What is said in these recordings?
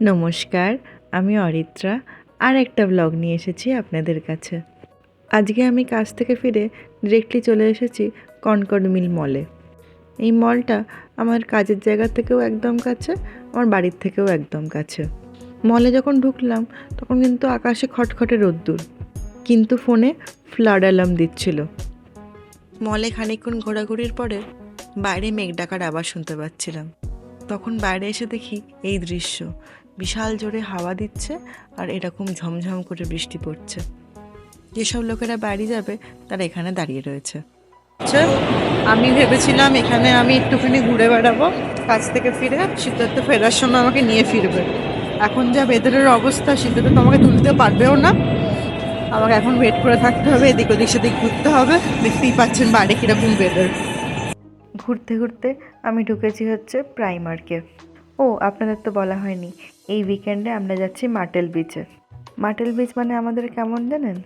নমস্কার, আমি অরিত্রা। আর একটা ব্লগ নিয়ে এসেছি আপনাদের কাছে। আজকে আমি কাজ থেকে ফিরে ডিরেক্টলি চলে এসেছি কনকর্ড মিল মলে। এই মলটা আমার কাজের জায়গা থেকেও একদম কাছে, আমার বাড়ির থেকেও একদম কাছে। মলে যখন ঢুকলাম তখন কিন্তু আকাশে খটখটে রোদ্দুর, কিন্তু ফোনে ফ্লাড অ্যালার্ম দিচ্ছিল। মলে খানিকক্ষণ ঘোরাঘুরির পরে বাইরে মেঘ ডাকার আওয়াজ শুনতে পাচ্ছিলাম। তখন বাইরে এসে দেখি এই দৃশ্য, বিশাল জোরে হাওয়া দিচ্ছে আর এরকম ঝমঝম করে বৃষ্টি পড়ছে। যেসব লোকেরা বাড়ি যাবে তারা এখানে দাঁড়িয়ে রয়েছে। আচ্ছা, আমি ভেবেছিলাম এখানে আমি একটুখানি ঘুরে বেড়াবো, কাজ থেকে ফিরে সিদ্ধার্থ ফেরার সময় আমাকে নিয়ে ফিরবে। এখন যা ওয়েদারের অবস্থা, সিদ্ধার্থ তো আমাকে তুলতে পারবেও না। আমাকে এখন ওয়েট করে থাকতে হবে, এদিক ওদিক সেদিক ঘুরতে হবে। দেখতেই পাচ্ছেন বাইরে কীরকম ওয়েদার। ঘুরতে ঘুরতে আমি ঢুকেছি হচ্ছে প্রাইমার্কে। ও, আপনাদের তো বলা হয়নি, এই উইকেন্ডে আমরা যাচ্ছি মার্টেল বিচে। মার্টেল বিচ মানে আমাদের কেমন জানেন?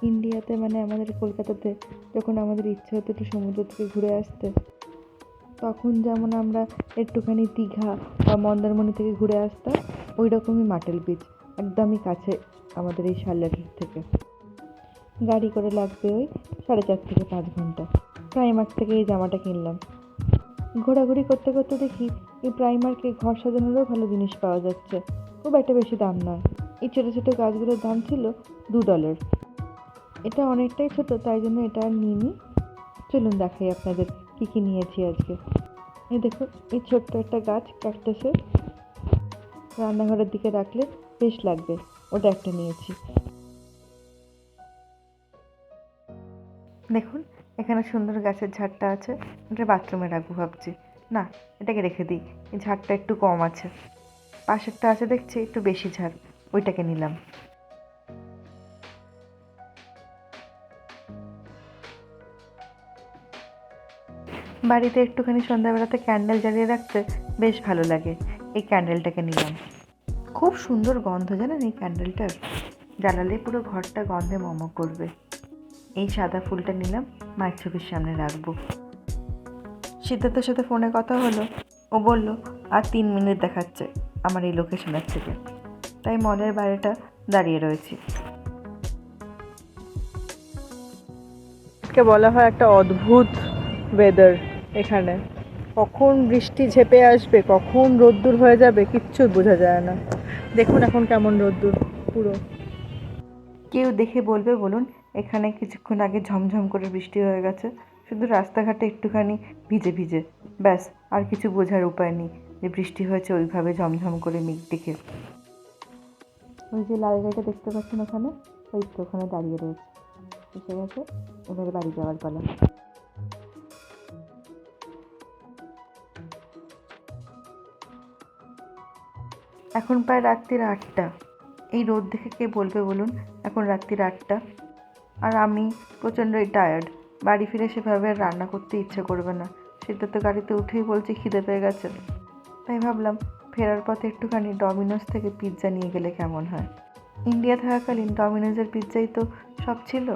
ইন্ডিয়াতে মানে আমাদের কলকাতাতে যখন আমাদের ইচ্ছে হতো একটু সমুদ্র থেকে ঘুরে আসতে, তখন যেমন আমরা একটুখানি দীঘা বা মন্দারমণি থেকে ঘুরে আসতাম, ওই রকমই মার্টেল বিচ, একদমই কাছে আমাদের এই শালবাটির থেকে। গাড়ি করে লাগবে ওই 4.5 থেকে 5 ঘন্টা। প্রাইমার্ক থেকে এই জামাটা কিনলাম। ঘোরাঘুরি করতে করতে দেখি এই প্রাইমার্কে ঘর সাজানোরও ভালো জিনিস পাওয়া যাচ্ছে, খুব একটা বেশি দাম নয়। এই ছোটো ছোটো গাছগুলোর দাম ছিল $2। এটা অনেকটাই ছোট, তাই জন্য এটা আর নিইনি। চলুন দেখাই আপনাদের কী কী নিয়েছি আজকে। এই দেখুন, এই ছোট্ট একটা গাছ ক্যাকটাসের, রান্নাঘরের দিকে রাখলে বেশ লাগবে, ওটা একটা নিয়েছি। দেখুন, এখানে সুন্দর গাছের ঝাড়টা আছে, এটা বাথরুমে রাখবো ভাবছি। না, এটাকে রেখে দিই, এই ঝাড়টা একটু কম আছে। পাশেরটা আছে দেখছি একটু বেশি ঝাড়, ওইটাকে নিলাম। বাড়িতে একটুখানি সন্ধ্যাবেলাতে ক্যান্ডেল জ্বালিয়ে রাখতে বেশ ভালো লাগে, এই ক্যান্ডেলটাকে নিলাম। খুব সুন্দর গন্ধ জানেন এই ক্যান্ডেলটার, জ্বালালে পুরো ঘরটা গন্ধে মমক করবে। এই সাদা ফুলটা নিলাম, মায়ের ছবির সামনে রাখবো। সিদ্ধার্থের সাথে ফোনে কথা হলো, ও বলল আর 3 মিনিট দেখাচ্ছে আমার এই লোকেশনের থেকে। তাই মলের বাইরেটা দাঁড়িয়ে রয়েছি। কে বলা হয় একটা অদ্ভুত ওয়েদার এখানে, কখন বৃষ্টি ঝেপে আসবে, কখন রোদ্দুর হয়ে যাবে কিচ্ছু বোঝা যায় না। দেখুন এখন কেমন রোদ্দুর পুরো। কেউ দেখে বলবে বলুন, এখানে কিছুক্ষণ আগে ঝমঝম করে বৃষ্টি হয়ে গেছে, শুধু রাস্তাঘাটে একটুখানি ভিজে ভিজে, ব্যাস, আর কিছু বোঝার উপায় নেই যে বৃষ্টি হয়েছে ওইভাবে ঝমঝম করে মেঘ ডেকে। ওই যে লাল গাড়িটা দেখতে পাচ্ছেন ওখানে, ওই তো ওখানে দাঁড়িয়ে রয়েছে, এসে গেছে, এবারে বাড়ি যাওয়ার পালা। এখন প্রায় রাত্রির 8টা। এই রোদ দেখে কে বলবে বলুন এখন রাত্রির 8টা? আর আমি প্রচণ্ডই টায়ার্ড, বাড়ি ফিরে সেভাবে আর রান্না করতে ইচ্ছে করবে না। সেটা তো গাড়িতে উঠেই বলছে খিদে পেয়ে গেছে। তাই ভাবলাম ফেরার পথে একটুখানি ডমিনোজ থেকে পিৎজা নিয়ে গেলে কেমন হয়। ইন্ডিয়া থাকাকালীন ডমিনোজের পিৎজাই তো সব ছিল,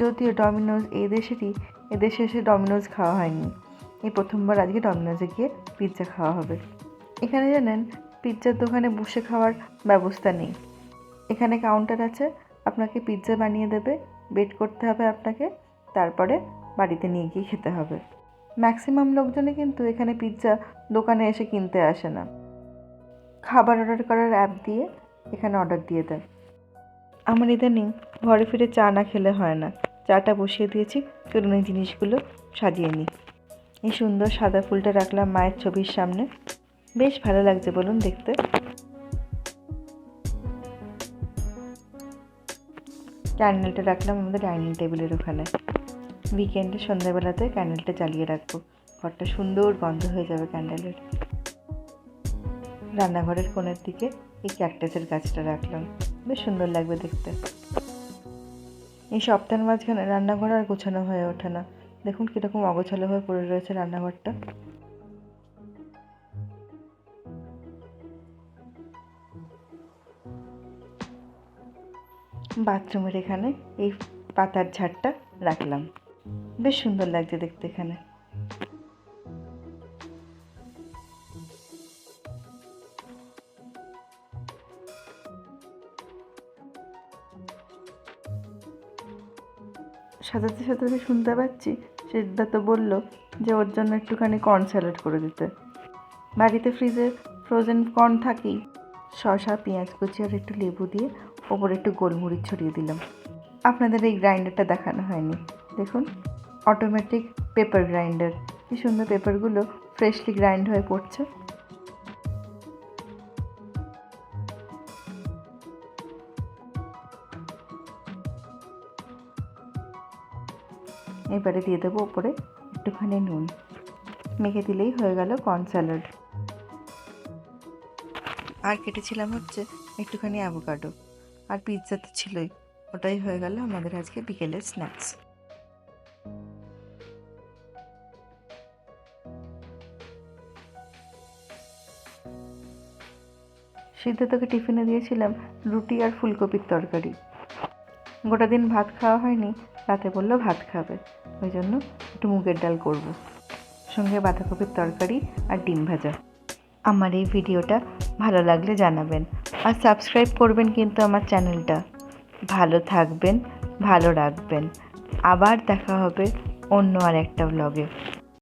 যদিও ডমিনোজ এই দেশেরই, এদেশে এসে ডমিনোজ খাওয়া হয়নি, এই প্রথমবার আজকে ডমিনোজে গিয়ে পিৎজা খাওয়া হবে। এখানে জানেন পিৎজার দোকানে বসে খাওয়ার ব্যবস্থা নেই, এখানে কাউন্টার আছে, আপনাকে পিৎজা বানিয়ে দেবে, ওয়েট করতে হবে আপনাকে, তারপরে বাড়িতে নিয়ে গিয়ে খেতে হবে। ম্যাক্সিমাম লোকজনে কিন্তু এখানে পিৎজা দোকানে এসে কিনতে আসে না, খাবার অর্ডার করার অ্যাপ দিয়ে এখানে অর্ডার দিয়ে দেয়। আমার ইদানিং ঘরে ফিরে চা না খেলে হয় না, চাটা বসিয়ে দিয়েছি, চলুন এই জিনিসগুলো সাজিয়ে নিই। এই সুন্দর সাদা ফুলটা রাখলাম মায়ের ছবির সামনে, বেশ ভালো লাগছে বলুন দেখতে। ক্যান্ডেলটা রাখলাম আমাদের ডাইনিং টেবিলের ওখানে, উইকেন্ডে সন্ধ্যাবেলাতে ক্যান্ডেলটা জ্বালিয়ে রাখবো, ঘরটা সুন্দর গন্ধ হয়ে যাবে ক্যান্ডেলের। রান্নাঘরের কোণের দিকে এই ক্যাকটাসের গাছটা রাখলাম, বেশ সুন্দর লাগবে দেখতে। এই সপ্তাহের মাঝখানে রান্নাঘর আর গোছানো হয়ে ওঠে না, দেখুন কীরকম অগোছালো হয়ে পড়ে রয়েছে রান্নাঘরটা। বাথরুমের এখানে এই পাতার ঝাড়টা রাখলাম, বেশ সুন্দর লাগছে দেখতে এখানে। সাজাতে সাজাতে শুনতে পাচ্ছি সিদ্ধার্থ বলল যে ওর জন্য একটুখানি কর্ন স্যালাড করে দিতে। বাড়িতে ফ্রিজে ফ্রোজেন কর্ন থাকেই। শসা, পেঁয়াজ কুচি আর একটু লেবু দিয়ে ওপরে একটু গোলমরিচ ছড়িয়ে দিলাম। আপনাদের এই গ্রাইন্ডারটা দেখানো হয়নি, দেখুন অটোমেটিক পেপার গ্রাইন্ডার। কি সুন্দর পেপারগুলো ফ্রেশলি গ্রাইন্ড হয়ে পড়ছে। এবারে দিয়ে দেবো ওপরে একটুখানি নুন, মেখে দিলেই হয়ে গেল কর্ন স্যালাড। আর কেটেছিলাম হচ্ছে একটুখানি অ্যাভোকাডো, আর পিৎজা তো ছিলই। ওটাই হয়ে গেল আমাদের আজকে বিকেলের স্ন্যাক্স। সিদ্ধার্থকে টিফিনে দিয়েছিলাম রুটি আর ফুলকপির তরকারি। গোটা দিন ভাত খাওয়া হয়নি, রাতে বললো ভাত খাবে, ওই জন্য একটু মুগের ডাল করব, সঙ্গে বাঁধাকপির তরকারি আর ডিম ভাজা। আমার এই ভিডিওটা ভালো লাগলে জানাবেন, আর সাবস্ক্রাইব করবেন কিন্তু আমার চ্যানেলটা। ভালো থাকবেন, ভালো রাখবেন। আবার দেখা হবে অন্য আর একটা ব্লগে।